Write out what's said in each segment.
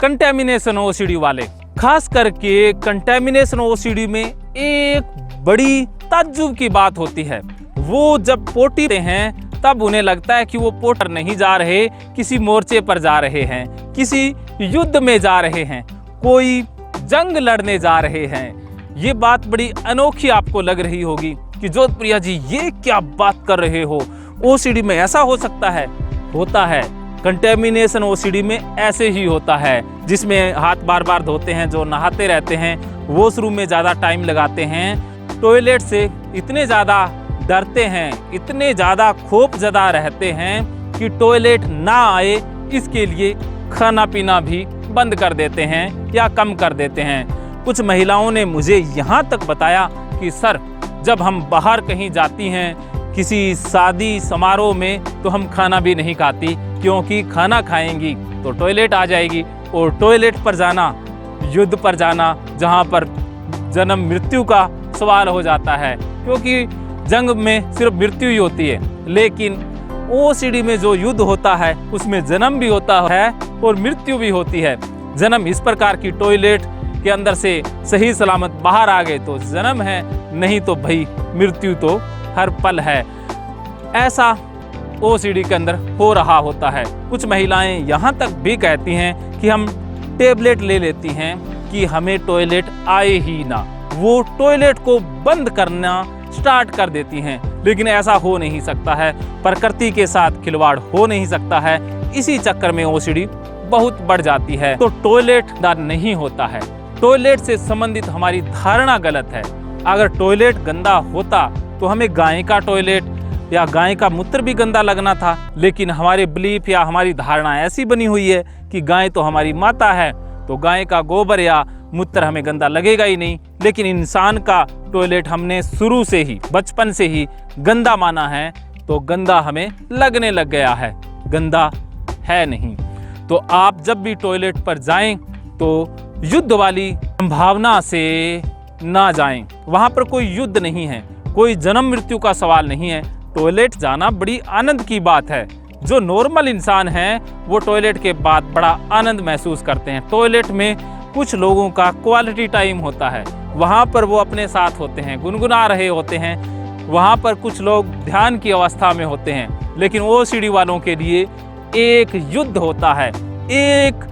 Contamination OCD वाले, खास करके कंटेमिनेशन ओसीडी में एक बड़ी ताज्जुब की बात होती है। वो जब पोटी हैं तब उन्हें लगता है कि वो पोटर नहीं जा रहे, किसी मोर्चे पर जा रहे हैं, किसी युद्ध में जा रहे हैं, कोई जंग लड़ने जा रहे हैं। ये बात बड़ी अनोखी आपको लग रही होगी कि जोधप्रिया जी ये क्या बात कर रहे हो, ओसीडी में ऐसा हो सकता है? होता है, कंटेमिनेशन ओसीडी में ऐसे ही होता है, जिसमें हाथ बार बार धोते हैं, जो नहाते रहते हैं, वॉशरूम में ज़्यादा टाइम लगाते हैं, टॉयलेट से इतने ज़्यादा डरते हैं, इतने ज़्यादा खौफजदा रहते हैं कि टॉयलेट ना आए इसके लिए खाना पीना भी बंद कर देते हैं या कम कर देते हैं। कुछ महिलाओं ने मुझे यहाँ तक बताया कि सर, जब हम बाहर कहीं जाती हैं किसी शादी समारोह में तो हम खाना भी नहीं खाती, क्योंकि खाना खाएंगी तो टॉयलेट आ जाएगी, और टॉयलेट पर जाना, युद्ध पर जाना, जहाँ पर जन्म मृत्यु का सवाल हो जाता है, क्योंकि जंग में सिर्फ मृत्यु ही होती है, लेकिन ओसीडी में जो युद्ध होता है उसमें जन्म भी होता है और मृत्यु भी होती है। जन्म इस प्रकार की, टॉयलेट के अंदर से सही सलामत बाहर आ गए तो जन्म है, नहीं तो भाई मृत्यु तो हर पल है। ऐसा ओसीडी के अंदर हो रहा होता है। कुछ महिलाएं यहाँ तक भी कहती हैं कि हम टेबलेट ले लेती हैं कि हमें टॉयलेट आए ही ना, वो टॉयलेट को बंद करना स्टार्ट कर देती हैं, लेकिन ऐसा हो नहीं सकता है, प्रकृति के साथ खिलवाड़ हो नहीं सकता है। इसी चक्कर में ओसीडी बहुत बढ़ जाती है। तो टॉयलेट दान नहीं होता है, टॉयलेट से संबंधित हमारी धारणा गलत है। अगर टॉयलेट गंदा होता तो हमें गाय का टॉयलेट या गाय का मूत्र भी गंदा लगना था, लेकिन हमारे बिलीफ या हमारी धारणा ऐसी बनी हुई है कि गाय तो हमारी माता है, तो गाय का गोबर या मूत्र हमें गंदा लगेगा ही नहीं। लेकिन इंसान का टॉयलेट हमने शुरू से ही, बचपन से ही गंदा माना है, तो गंदा हमें लगने लग गया है, गंदा है नहीं। तो आप जब भी टॉयलेट पर जाएं तो युद्ध वाली संभावना से ना जाएं। वहाँ पर कोई युद्ध नहीं है, कोई जन्म मृत्यु का सवाल नहीं है। टॉयलेट जाना बड़ी आनंद की बात है। जो नॉर्मल इंसान हैं वो टॉयलेट के बाद बड़ा आनंद महसूस करते हैं। टॉयलेट में कुछ लोगों का क्वालिटी टाइम होता है, वहाँ पर वो अपने साथ होते हैं, गुनगुना रहे होते हैं। वहाँ पर कुछ लोग ध्यान की अवस्था में होते हैं। लेकिन ओसीडी वालों के लिए एक युद्ध होता है, एक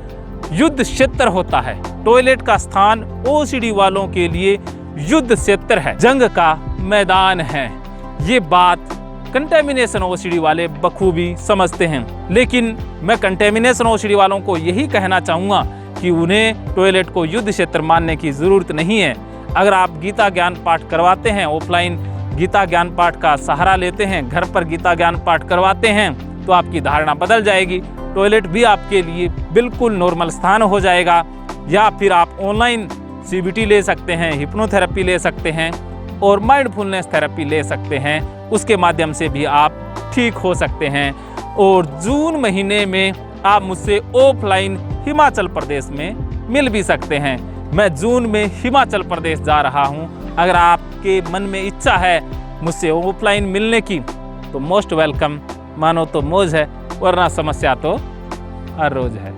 युद्ध क्षेत्र होता है। टॉयलेट का स्थान ओसीडी वालों के लिए युद्ध क्षेत्र है, जंग का मैदान है। ये बात कंटेमिनेशन ओसीडी वाले बखूबी समझते हैं। लेकिन मैं कंटेमिनेशन ओसीडी वालों को यही कहना चाहूँगा कि उन्हें टॉयलेट को युद्ध क्षेत्र मानने की ज़रूरत नहीं है। अगर आप गीता ज्ञान पाठ करवाते हैं, ऑफलाइन गीता ज्ञान पाठ का सहारा लेते हैं, घर पर गीता ज्ञान पाठ करवाते हैं, तो आपकी धारणा बदल जाएगी। टॉयलेट भी आपके लिए बिल्कुल नॉर्मल स्थान हो जाएगा। या फिर आप ऑनलाइन सीबीटी ले सकते हैं, हिप्नोथेरेपी ले सकते हैं और माइंडफुलनेस थेरेपी ले सकते हैं। उसके माध्यम से भी आप ठीक हो सकते हैं। और जून महीने में आप मुझसे ऑफलाइन हिमाचल प्रदेश में मिल भी सकते हैं। मैं जून में हिमाचल प्रदेश जा रहा हूं। अगर आपके मन में इच्छा है मुझसे ऑफलाइन मिलने की तो मोस्ट वेलकम। मानो तो मौज है, वरना समस्या तो हर रोज है।